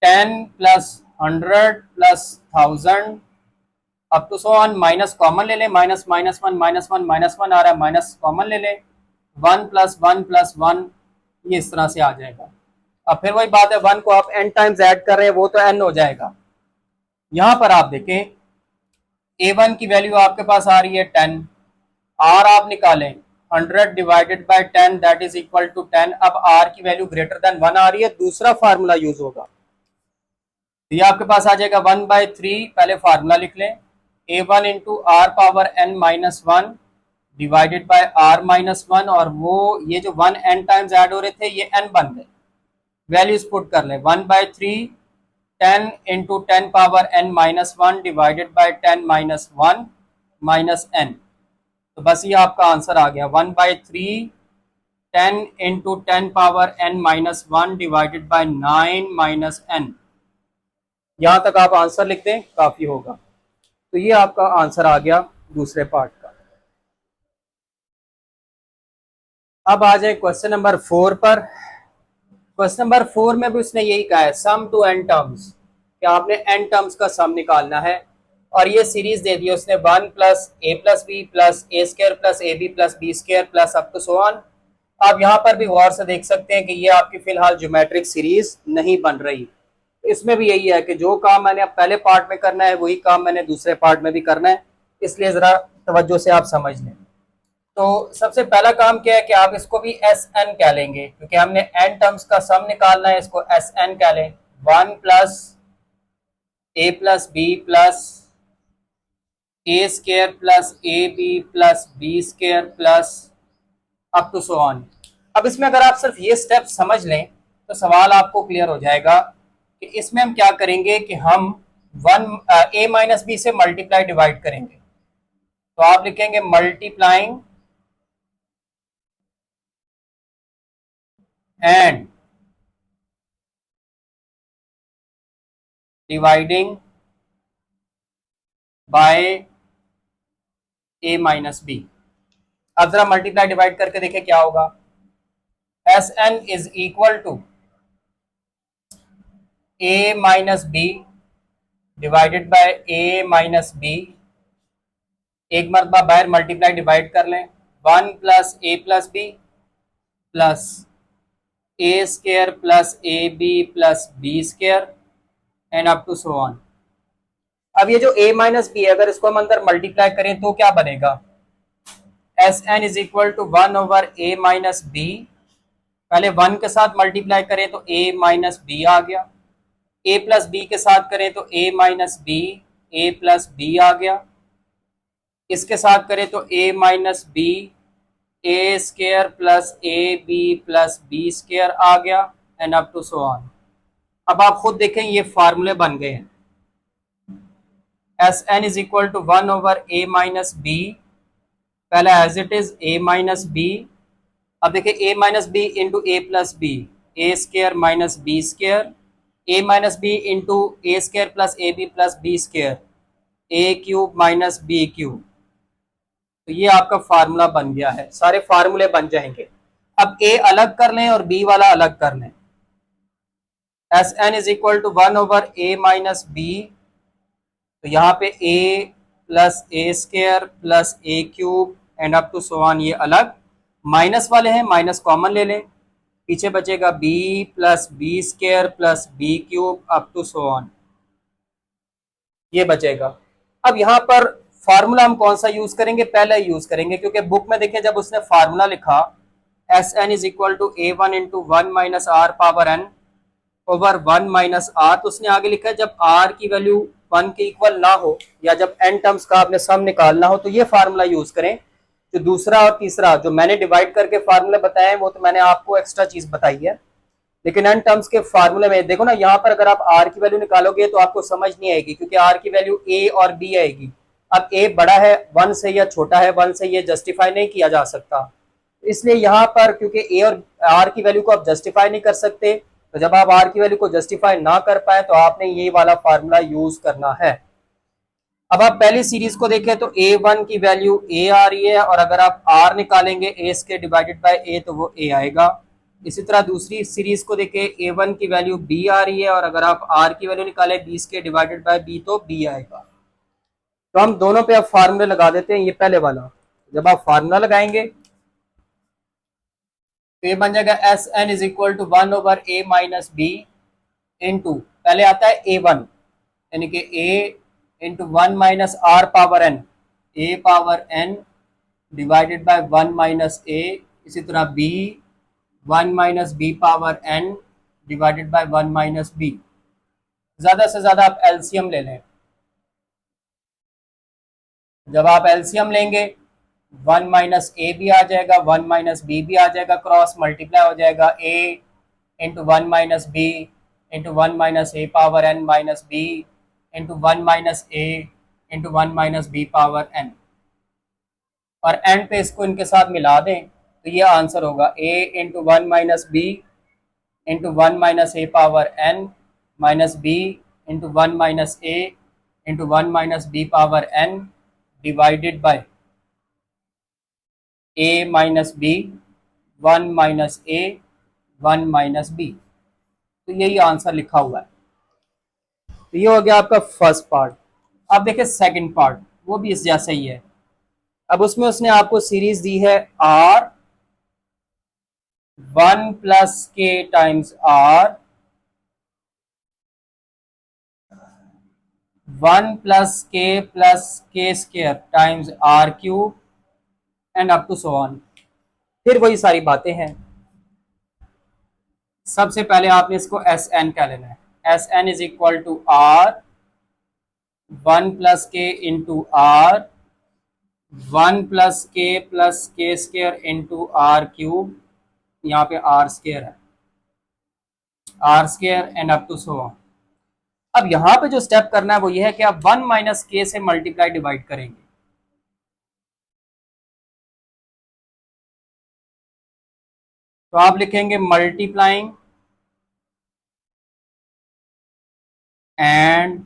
10 plus 100 plus 1000 up to so on. Minus common ले लें, माइनस माइनस 1 माइनस 1 माइनस 1 आ रहा है, माइनस कॉमन ले लें, 1 प्लस 1 प्लस 1, ये इस तरह से आ जाएगा। अब फिर वही बात है, 1 को आप n टाइम्स ऐड कर रहे हैं वो तो n हो जाएगा। यहां पर आप देखें A1 की वैल्यू आपके पास आ रही है 10, R आप निकालें 100 divided by 10 that is equal to 10। अब R की वैल्यू ग्रेटर देन 1 आ रही है, दूसरा फार्मूला यूज होगा, ये आपके पास आ जाएगा 1/3। पहले फार्मूला लिख लें, A1 into R power n minus one divided by r minus one, और वो ये जो 1 n टाइम्स ऐड हो रहे थे ये n बन गए, वैल्यूज पुट कर लें 1/3 10 into 10 power n minus one divided by 10 minus one minus n। तो बस ये आपका आंसर आ गया 1/3 10 into 10 power n minus one divided bye 9 minus n। यहां तक आप आंसर लिख दें काफी होगा। तो ये आपका आंसर आ गया दूसरे पार्ट का। अब आ जाए क्वेश्चन नंबर 4 पर। क्वेश्चन नंबर 4 में भी उसने यही कहा है, सम टू n टर्म्स, कि आपने n टर्म्स का सम निकालना है, और ये सीरीज दे दी उसने 1 plus A plus B plus A square plus A B plus B square plus up to so on. आप यहाँ पर भी गौर से देख सकते हैं कि ये आपकी फिलहाल ज्योमेट्रिक सीरीज नहीं बन रही। इसमें भी यही है कि जो काम मैंने अब पहले पार्ट में करना है वही काम मैंने दूसरे पार्ट में भी करना है, इसलिए जरा तवज्जो से आप समझ लें। तो सबसे पहला काम क्या है कि आप इसको भी एस एन कह लेंगे, क्योंकि हमने एन टर्म्स का सम निकालना है, इसको एस एन कह लें। 1 plus A plus B plus A square plus A B plus B square plus up to so on. अब इसमें अगर आप सिर्फ ये स्टेप समझ लें तो सवाल आपको क्लियर हो जाएगा कि इसमें हम क्या करेंगे कि हम ए माइनस बी से मल्टीप्लाई डिवाइड करेंगे। तो आप लिखेंगे multiplying and dividing by A minus B. अब जरा मल्टीप्लाई डिवाइड करके देखें क्या होगा। S N is equal to A minus B divided by A minus B, एक मरतबा बाहर मल्टीप्लाई डिवाइड कर लें, 1 plus A plus B plus A square plus A B plus B square and up to so on. अब ये जो a minus B है अगर इसको हम अंदर मल्टीप्लाई करें तो क्या बनेगा, S N is equal to 1 over A minus B, पहले 1 के साथ मल्टीप्लाई करें तो a माइनस बी आ गया, a प्लस बी के साथ करें तो a minus b a plus b आ गया, इसके साथ करें तो a minus b a square plus A B plus B square आ गया and up to so on. अब आप खुद देखें ये फार्मूले बन गए हैं। S N is equal to 1 over A minus b, पहला as it is a minus B. अब देखिए a minus B into a plus b, a square minus B square, A minus B into A square plus A B plus B square, A cube minus B cube. तो ये आपका formula बन गया है, सारे फार्मूले बन जाएंगे। अब ए अलग कर लें और बी वाला अलग कर लें। S N is equal to 1 over A minus B, तो यहाँ पे a plus A square plus A cube and up to so on, ये अलग माइनस वाले हैं, माइनस कॉमन ले लें, पीछे बचेगा b plus B square plus B cube up to so on, ये बचेगा। अब यहाँ पर फार्मूला हम कौन सा यूज करेंगे, पहले यूज करेंगे, क्योंकि बुक में देखें जब उसने फार्मूला लिखा S N is equal to A one into one minus are power N over 1 minus R, तो उसने आगे लिखा है जब r की वैल्यू 1 के इक्वल ना हो या जब n टर्म्स का आपने सम निकालना हो तो ये फार्मूला यूज करें। जो दूसरा और तीसरा जो मैंने डिवाइड करके फार्मूले बताए वो तो मैंने आपको एक्स्ट्रा चीज बताई है, लेकिन n टर्म्स के फार्मूले में देखो ना, यहाँ पर अगर आप r की वैल्यू निकालोगे तो आपको समझ नहीं आएगी, क्योंकि r की वैल्यू a और b आएगी। अब a बड़ा है 1 से या छोटा है 1 से, ये जस्टिफाई नहीं किया जा सकता, इसलिए यहाँ पर क्योंकि a और r की वैल्यू को आप जस्टिफाई नहीं कर सकते, तो जब आप r की वैल्यू को जस्टिफाई ना कर पाए तो आपने ये वाला फार्मूला यूज करना है। अब आप पहली सीरीज को देखें तो a1 की वैल्यू a आ रही है, और अगर आप r निकालेंगे a square divided by a तो वो a आएगा। इसी तरह दूसरी सीरीज को देखें a1 की वैल्यू b आ रही है, और अगर आप r की वैल्यू निकालें b square divided by b तो b आएगा। तो हम दोनों पे अब फार्मूले लगा देते हैं। ये पहले वाला जब आप फार्मूला लगाएंगे तो ये बन जाएगा S N is equal to 1 over a minus B into, पहले आता है a1 यानी कि a into 1 minus are power n, a power n divided by 1 minus a, इसी तरह b 1 minus b power n divided by 1 minus b. ज्यादा से ज्यादा आप एलसीएम ले लें। जब आप एलसीएम लेंगे 1 माइनस ए भी आ जाएगा, 1 माइनस बी भी आ जाएगा, क्रॉस मल्टीप्लाई हो जाएगा, a into 1 minus B into 1 minus a power N minus B into 1 minus a into 1 minus b power n, और एंड पे इसको इनके साथ मिला दें तो ये आंसर होगा a into 1 minus B into 1 minus a power N minus B into 1 minus a into 1 minus b power n divided by A minus b 1 minus a 1 minus B. तो यही आंसर लिखा हुआ है। तो ये हो गया आपका फर्स्ट पार्ट। अब देखिए सेकंड पार्ट, वो भी इस जैसा ही है। अब उसमें उसने आपको सीरीज दी है R 1 plus K times R 1 plus K square times R cube and up to so on. फिर वही सारी बातें हैं। सबसे पहले आपने इसको एस एन कह लेना है। S N is equal to R 1 plus K into R 1 plus K square into R cube, यहाँ पे आर स्क्वायर है, R square and up to so on. अब यहां पे जो स्टेप करना है वो ये है कि आप 1 माइनस के से मल्टीप्लाई डिवाइड करेंगे। तो आप लिखेंगे multiplying and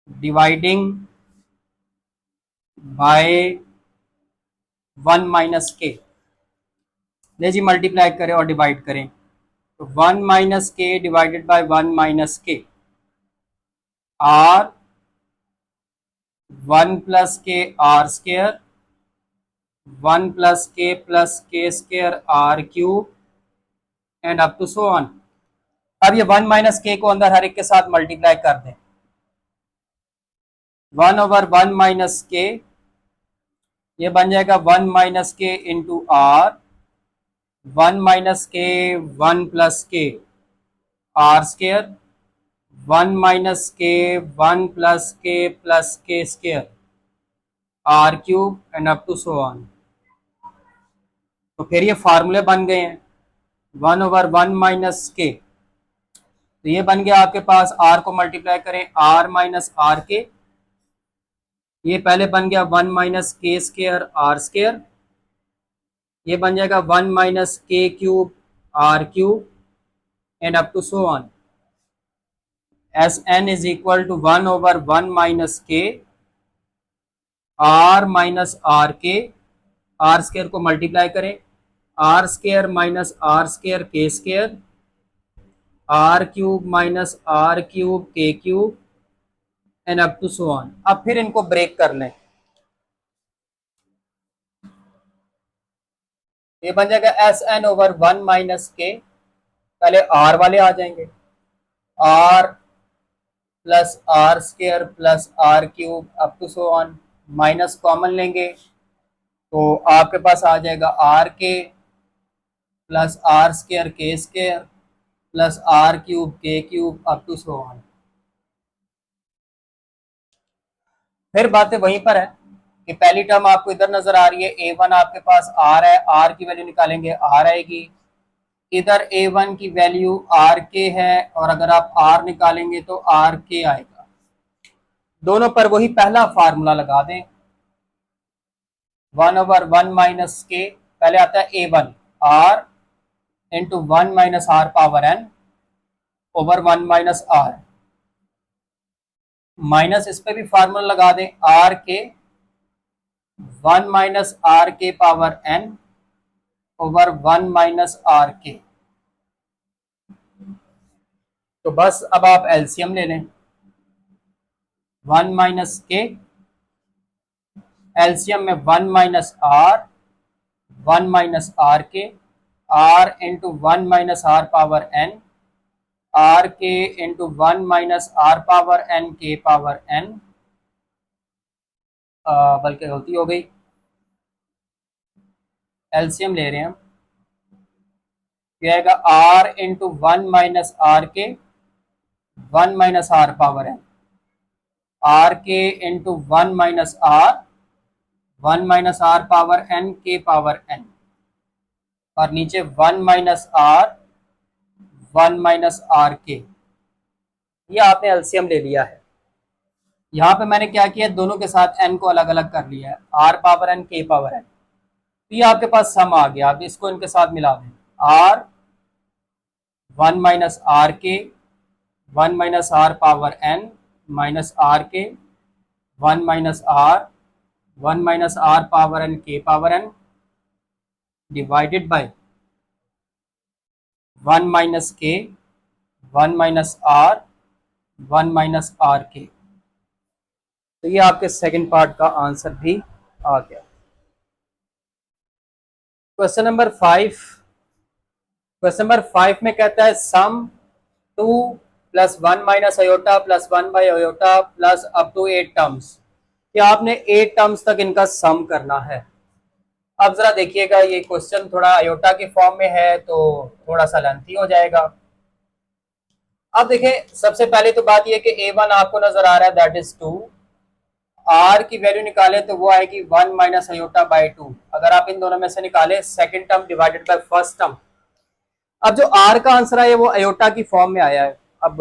dividing bye 1 minus के। ले जी मल्टीप्लाई करें और डिवाइड करें, तो 1 minus K divided by 1 minus के R 1 plus K are square 1 plus K square are cube and up to so on. अब ये 1 माइनस के को अंदर हर एक के साथ मल्टीप्लाई कर दें। 1 ओवर 1 माइनस के, ये बन जाएगा 1 माइनस के इंटू आर 1 माइनस के 1 plus K are square 1 minus के 1 plus K square are cube and up to so on. तो फिर ये फार्मूले बन गए हैं। 1 ओवर 1 माइनस के, तो ये बन गया आपके पास, आर को मल्टीप्लाई करें आर माइनस आर के, ये पहले बन गया 1 माइनस के स्क्वायर आर स्क्वायर, ये बन जाएगा 1 minus k cube r cube and up to so on. S N is equal to 1 over 1 minus के आर माइनस आर के, आर स्क्वायर को मल्टीप्लाई करें r square minus r square के square are cube minus r cube के cube and up to so on. अब फिर इनको break कर लें, ये बन जाएगा एस एन ओवर 1 माइनस के, पहले आर वाले आ जाएंगे, R plus R square plus R cube up to so on, minus common लेंगे तो आपके पास आ जाएगा R K plus R square के स्क्वायर प्लस आर क्यूब के cube up to so on. फिर बातें वहीं पर है कि पहली टर्म आपको इधर नजर आ रही है, A1 आपके पास आर है, आर की वैल्यू निकालेंगे आर आएगी, इधर A1 की वैल्यू आर के है और अगर आप आर निकालेंगे तो आर के आएगा। दोनों पर वही पहला फार्मूला लगा दें, 1 ओवर 1 माइनस के, पहले आता है A1 R into 1 minus are power N over 1 minus R, minus इस पे भी फार्मूला लगा दें R K 1 minus are K power N over 1 minus are K. तो बस अब आप एलसीएम ले लें, 1 माइनस के एलसीएम में 1 माइनस आर 1 माइनस आर के, R into 1 minus are power N R K into 1 - r⁻n के पावर n, बल्कि गलती हो गई, एलसीएम ले रहे हैं हम, आएगा r इंटू 1 - r के 1 - r⁻n, r के इंटू 1 - r के पावर n, और नीचे 1 - r के, ये आपने एलसीएम ले लिया है। यहाँ पे मैंने क्या किया, दोनों के साथ n को अलग अलग कर लिया है, r power n k power n, तो ये आपके पास सम आ गया। अब इसको इनके साथ मिला दें, r 1 - r के 1 - r power n minus r के 1 - r power n k power n divided by 1 - k 1 - r के। तो ये आपके सेकंड पार्ट का आंसर भी आ गया। क्वेश्चन नंबर 5, क्वेश्चन नंबर 5 में कहता है सम 2 + 1 - अयोटा + 1/अयोटा प्लस अप टू 8 टर्म्स, कि आपने 8 टर्म्स तक इनका सम करना है। अब जरा देखिएगा, ये क्वेश्चन थोड़ा अयोटा के फॉर्म में है तो थोड़ा सा लेंथी हो जाएगा। अब देखें, सबसे पहले तो बात ये कि a1 आपको नजर आ रहा है, दैट इज 2, r की वैल्यू निकाले तो वो आएगी 1 - अयोटा/2। अगर आप इन दोनों में से निकाले second term divided by first term, अब जो r का आंसर है वो अयोटा की फॉर्म में आया है। अब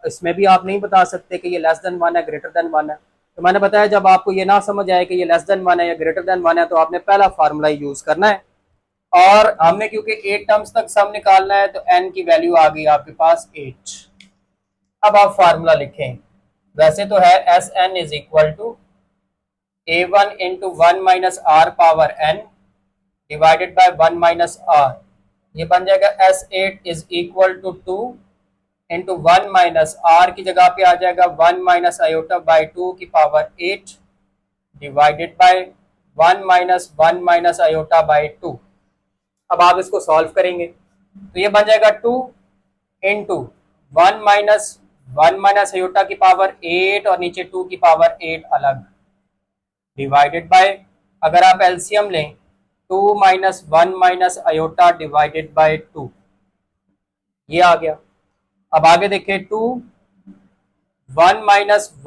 इसमें भी आप नहीं बता सकते कि ये लेस देन 1 है, ग्रेटर देन 1 है। तो मैंने बताया जब आपको ये ना समझ आए कि ये लेस देन 1 है या ग्रेटर देन 1 है, तो आपने पहला फार्मूला यूज करना है। और हमने क्योंकि 8 टर्म्स तक सम निकालना है तो n की वैल्यू आ गई आपके पास 8। अब आप फार्मूला लिखें, वैसे तो है Sn is equal to a1 into 1 - r power n divided by 1 - r। ये बन जाएगा S8 is equal to 2 into 1 - r की जगह पे आ जाएगा 1 - अयोटा/2 की पावर 8 डिवाइडेड बाय 1 - अयोटा/2। अब आप इसको सॉल्व करेंगे तो ये बन जाएगा 2 इंटू 1 - अयोटा की पावर 8 और नीचे 2 की पावर 8 अलग, डिवाइडेड बाय, अगर आप एलसीएम लें 2 - 1 - अयोटा डिवाइडेड बाय 2, ये आ गया। अब आगे देखिए, 2 1 -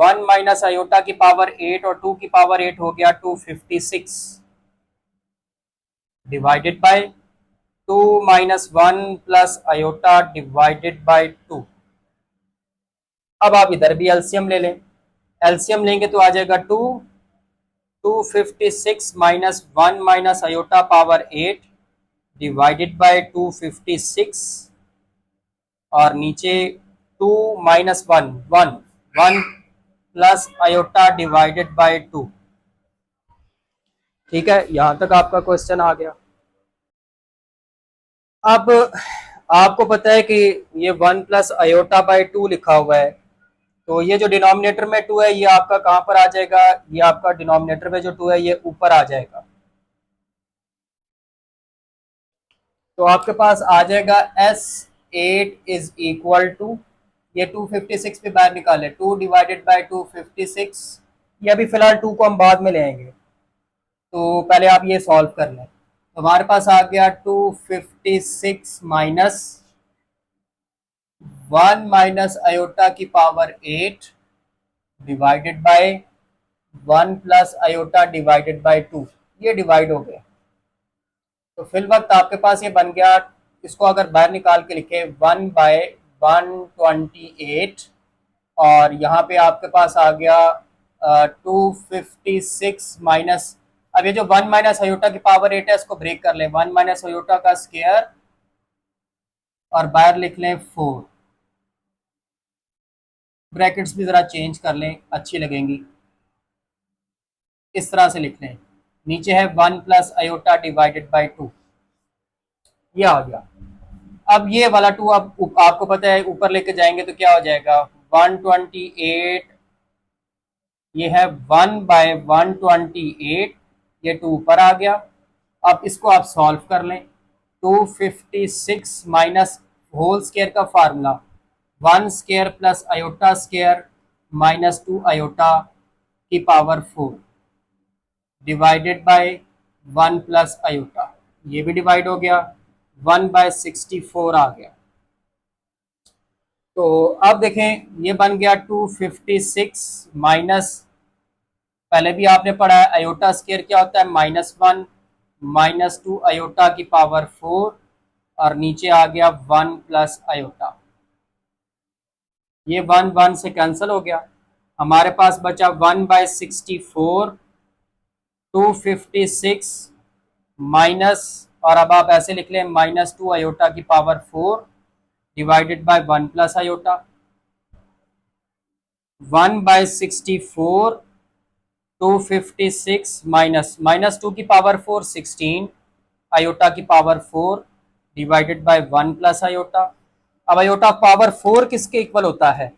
1 - अयोटा की पावर 8 और 2 की पावर 8 हो गया 256 divided by 2 - 1 plus iota divided by 2। अब आप इधर भी एलसीएम ले लें, एलसीएम लेंगे तो आ जाएगा 256 minus 1 minus iota power 8 divided by 256, और नीचे 2 minus 1 1 1 plus iota divided by 2। ठीक है, यहां तक आपका क्वेश्चन आ गया। अब आपको पता है कि ये 1 प्लस अयोटा बाय 2 लिखा हुआ है, तो ये जो डिनोमिनेटर में 2 है ये आपका कहां पर आ जाएगा, ये आपका डिनोमिनेटर में जो 2 है ये ऊपर आ जाएगा। तो आपके पास आ जाएगा S8 इज इक्वल टू, ये 256 पे बाहर निकाले 2 डिवाइडेड बाय 256, ये अभी फिलहाल 2 को हम बाद में ले आएंगे, तो पहले आप ये सॉल्व कर लें। तो हमारे पास आ गया 256 माइनस 1 माइनस अयोटा की power 8 divided by 1 plus iota divided by 2, ये डिवाइड हो गया। तो फिल वक्त आपके पास ये बन गया, इसको अगर बाहर निकाल के लिखे 1/128, और यहाँ पे आपके पास आ गया 256 माइनस, अब ये जो 1 माइनस अयोटा की पावर 8 है इसको ब्रेक कर लें, 1 माइनस अयोटा का स्क्वायर और बाहर लिख लें 4, ब्रैकेट्स भी जरा चेंज कर लें अच्छी लगेंगी, इस तरह से लिख लें, नीचे है 1 प्लस अयोटा डिवाइडेड बाय 2, ये आ गया। अब ये वाला 2 आप आपको पता है ऊपर लेके जाएंगे तो क्या हो जाएगा 128, ये है 1/128, ये 2 ऊपर आ गया। अब इसको आप सॉल्व कर लें, 256 माइनस होल स्क्वायर का formula one square plus iota square minus 2 iota की power 4 divided by 1 plus iota, ये भी डिवाइड हो गया, 1/64 आ गया। तो अब देखें ये बन गया 256 माइनस, पहले भी आपने पढ़ा है आयोटा स्केयर क्या होता है, -1 -2 आयोटा की पावर 4 और नीचे आ गया 1 प्लस आयोटा। ये 1 से कैंसिल हो गया, हमारे पास बचा 1/64, 256 माइनस, और अब आप ऐसे लिख लें -2 आयोटा की power 4 divided by 1 plus iota. 1/64, 256 -2 की पावर 4 16 आयोटा की power 4 divided by 1 plus iota. अब आयोटा पावर 4 किसके इक्वल होता है,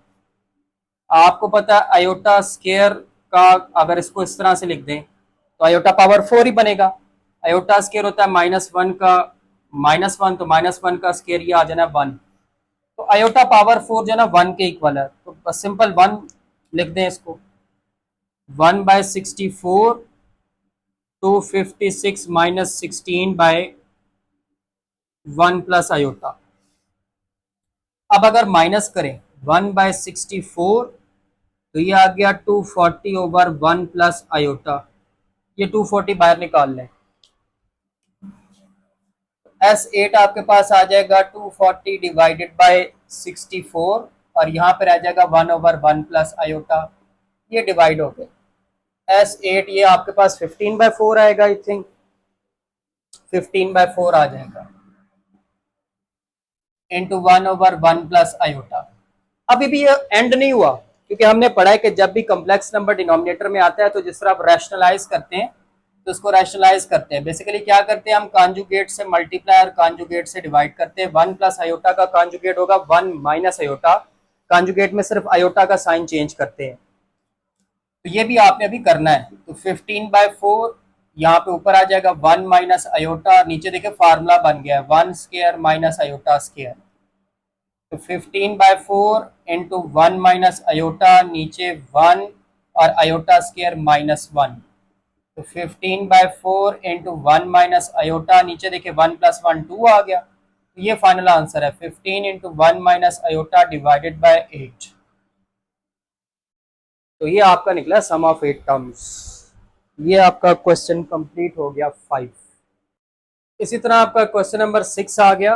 आपको पता है आयोटा स्केयर का, अगर इसको इस तरह से लिख दें तो आयोटा पावर 4 ही बनेगा। आयोटा स्केयर होता है -1 का -1, तो -1 का स्केयर ये आ जाना 1, तो आयोटा पावर 4 जो है ना 1 के इक्वल है, तो बस सिंपल 1 लिख दें इसको। 1/64, 256 -16 बाय 1 प्लस आयोटा। अब अगर माइनस करें 1/64 तो ये आ गया 240 ओवर 1 प्लस आयोटा, ये 240 बाहर निकाल लें, S8 आपके पास आ जाएगा 240 डिवाइडेड बाय 64 और यहाँ पर आ जाएगा 1 ओवर 1 प्लस आयोटा, ये डिवाइड हो गए। S8 ये आपके पास 15/4 आएगा, आई थिंक 15/4 आ जाएगा इंटू 1 ओवर 1 प्लस आयोटा। अभी भी ये एंड नहीं हुआ, क्योंकि हमने पढ़ा है कि जब भी कम्प्लेक्स नंबर डिनोमिनेटर में आता है तो जिस तरह आप रैशनलाइज करते हैं तो उसको रैशनलाइज करते हैं, बेसिकली क्या करते हैं हम कांजुगेट से मल्टीप्लाई और कांजुगेट से डिवाइड करते हैं। 1 प्लस आयोटा का कांजुगेट होगा 1 माइनस आयोटा, कांजुगेट में सिर्फ आयोटा का साइन चेंज करते हैं, तो ये भी आपने अभी करना है। तो 15/4 यहाँ पे ऊपर आ जाएगा 1 माइनस आयोटा, नीचे देखिए फार्मूला बन गया है 1 स्केयर माइनस आयोटा स्केयर, तो 15/4 इंटू 1 माइनस आयोटा, नीचे 1 और आयोटा स्केयर -1, तो 15/4 इंटू 1 माइनस आयोटा, नीचे देखिए 1 + 1 2 आ गया, तो ये फाइनल आंसर है 15 into 1 minus iota divided by 8। तो ये आपका निकला सम ऑफ 8 टर्म्स। ये आपका क्वेश्चन कंप्लीट हो गया 5। इसी तरह आपका क्वेश्चन नंबर 6 आ गया।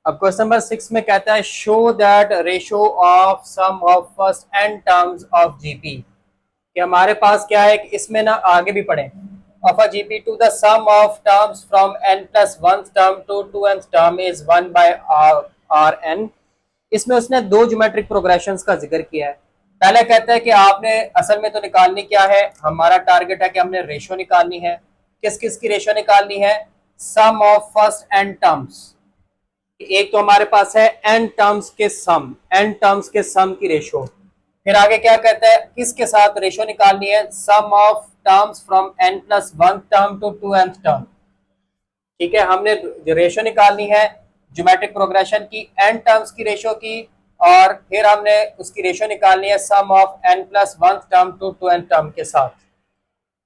अब क्वेश्चन नंबर 6 में कहता है show that ratio of sum of first n terms of GP, कि हमारे पास क्या है कि इसमें ना आगे भी पढ़े of a GP to the sum of terms from n+1 term to 2n term is 1/rn। इसमें उसने दो ज्योमेट्रिक प्रोग्रेशंस का जिक्र किया है। पहले कहता है कि आपने असल में तो निकालनी क्या है, हमारा टारगेट है कि हमने रेशो निकालनी है। किस किस की रेशो निकालनी है, sum of first n terms, एक तो हमारे पास है n टर्म्स के सम, n टर्म्स के सम की रेशो। फिर आगे क्या कहता है, किसके साथ रेशो निकालनी है, sum of terms from n+1 term to 2n term. ठीक है, हमने रेशो निकालनी है ज्योमेट्रिक प्रोग्रेशन की n टर्म्स की रेशो की, और फिर हमने उसकी रेशो निकालनी है sum of n+1 term to 2n term के साथ।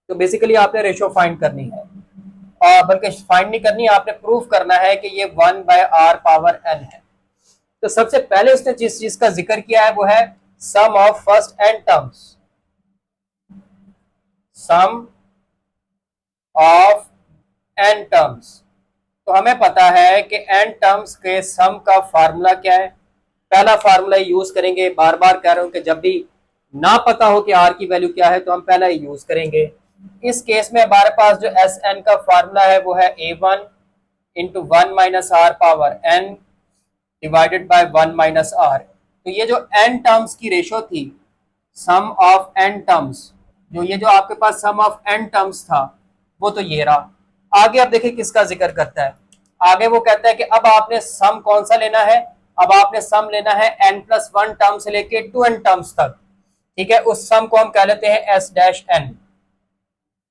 तो बेसिकली आपने रेशो फाइंड करनी है, और बल्कि फाइंड नहीं करनी, आपने प्रूफ करना है कि ये 1/r⁴n है। तो सबसे पहले उसने जिस चीज का जिक्र किया है वो है sum of first n terms, sum of n terms. तो हमें पता है कि n टर्म्स के सम का फार्मूला क्या है। पहला फार्मूला यूज करेंगे, बार बार कह रहा हूं कि जब भी ना पता हो कि r की वैल्यू क्या है तो हम पहला यूज करेंगे। इस केस में हमारे पास जो Sn का फार्मूला है वो है a1 into 1 minus r⁴n divided by 1 minus r। तो ये जो n टर्म्स की रेशो थी, सम ऑफ n टर्म्स, जो आपके पास सम ऑफ n टर्म्स था वो तो ये रहा। आगे अब देखिए किसका जिक्र करता है, आगे वो कहता है कि अब आपने सम कौन सा लेना है, अब आपने सम लेना है n+1 टर्म से लेके 2n टर्म्स तक। ठीक है, उस सम को हम कह लेते हैं S'(n).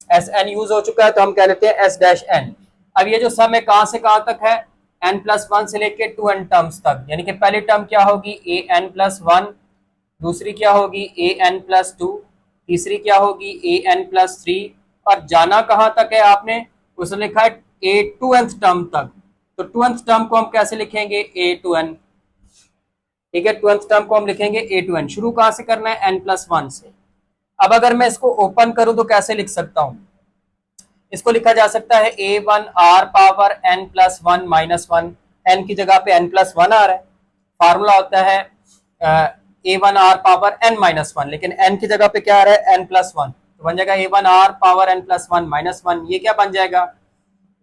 Sn यूज हो चुका है तो हम कह लेते हैं S'(n). अब ये जो सम है कहां से कहां तक है, n+1 से लेके 2n टर्म्स तक, यानी कि पहली टर्म क्या होगी an+1, दूसरी क्या होगी an+2, तीसरी क्या होगी an+3, और जाना कहाँ तक है आपने, उसने लिखा है a2nth टर्म तक। तो 2nth टर्म को हम कैसे लिखेंगे a2n, ठीक है, 2nth टर्म को हम लिखेंगे a2n। शुरू कहाँ से करना है n+1 से। अब अगर मैं इसको ओपन करूं तो कैसे लिख सकता हूं, इसको लिखा जा सकता है a1r पावर n+1 - 1, n की जगह पे n+1 आ रहा है, फार्मूला होता है a1r पावर n-1, लेकिन n की जगह पे क्या आ रहा है n+1, तो बन जाएगा a1r पावर n+1 - 1, ये क्या बन जाएगा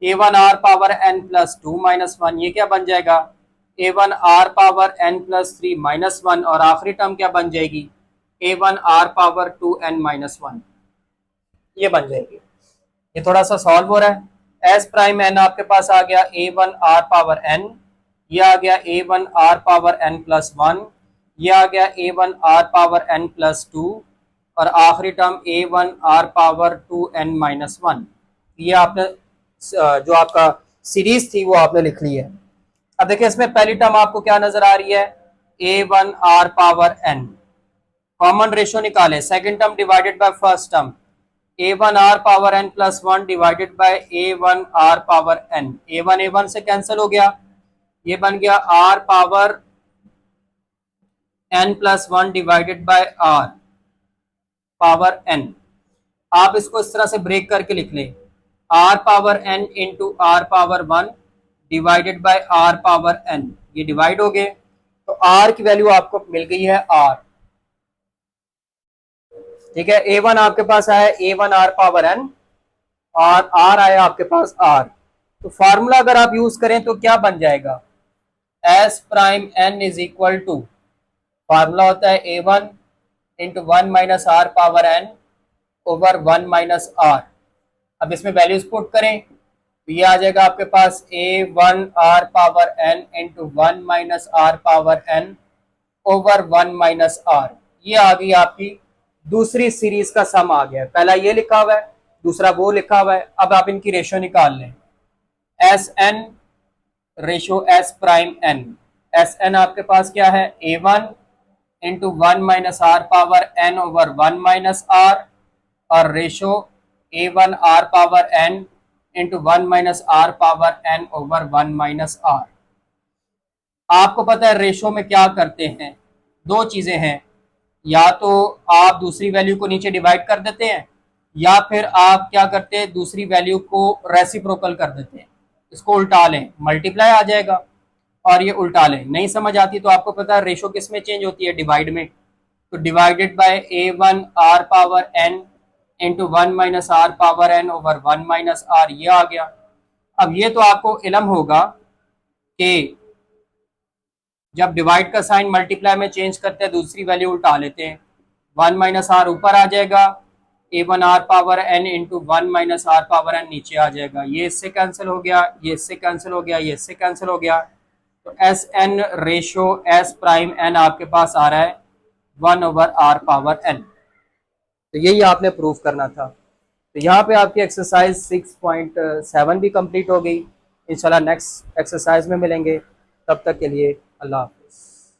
a1r पावर n+2 - 1, ये क्या बन जाएगा a1r पावर n+3 - 1, और आखिरी टर्म क्या बन जाएगी a1r पावर 2n-1, ये बन जाएगी। ये थोड़ा सा सॉल्व हो रहा है। एस प्राइम एन आपके पास आ गया a1r पावर n, ये आ गया a1r पावर n+1, ये आ गया a1r पावर n+2, और आखिरी टर्म a1r पावर 2n-1। ये आपने जो आपका सीरीज थी वो आपने लिख ली है। अब देखिए इसमें पहली टर्म आपको क्या नजर आ रही है a1r power n, common ratio निकाले, second term divided by first term a1r power n+1 divided by a1r power n, a1 से कैंसिल हो गया, ये बन गया r power n+1 divided by r power n। आप इसको इस तरह से ब्रेक करके लिख लें r power n into r power 1 divided by r power n, ये डिवाइड हो गए, तो r की वैल्यू आपको मिल गई है r, ठीक है। a1 आपके पास आया a1r पावर n और r आया आपके पास r, तो फार्मूला अगर आप यूज करें तो क्या बन जाएगा s prime n is equal to, formula होता है a1 into 1 minus r power n over 1 minus r। अब इसमें वैल्यूज पुट करें तो ये आ जाएगा आपके पास a1r power n into 1 minus r power n over 1 minus r, ये आ गई आपकी दूसरी सीरीज का सम आ गया। पहला ये लिखा हुआ है, दूसरा वो लिखा हुआ है। अब आप इनकी रेशियो निकाल लें, S n ratio s prime n, s n आपके पास क्या है a1 into 1 minus are power n over 1 minus are, और ratio a1 r power n into 1 minus are power n over 1 minus r. आपको पता है रेशियो में क्या करते हैं, दो चीजें हैं, या तो आप दूसरी वैल्यू को नीचे डिवाइड कर देते हैं, या फिर आप क्या करते हैं दूसरी वैल्यू को रेसिप्रोकल कर देते हैं, इसको उल्टा लें, मल्टीप्लाई आ जाएगा, और ये उल्टा लें। नहीं समझ आती तो आपको पता है रेशियो किस में चेंज होती है, डिवाइड में, तो divided by a1 r power n into 1 minus are power n over 1 minus are, ये आ गया। अब ये तो आपको इल्म होगा कि जब डिवाइड का साइन मल्टीप्लाई में चेंज करते हैं दूसरी वैल्यू उल्टा लेते हैं, 1 माइनस आर ऊपर आ जाएगा, a1r power n into 1 minus are power n नीचे आ जाएगा, ये इससे कैंसिल हो गया, ये इससे कैंसिल हो गया, ये इससे कैंसिल हो गया, तो S n ratio s prime n आपके पास आ रहा है 1 ओवर आर पावर n। तो यही आपने प्रूव करना था। तो यहाँ पे आपकी एक्सरसाइज 6.7 भी कंप्लीट हो गई। इंशाल्लाह नेक्स्ट एक्सरसाइज में मिलेंगे, तब तक के लिए अल्लाह।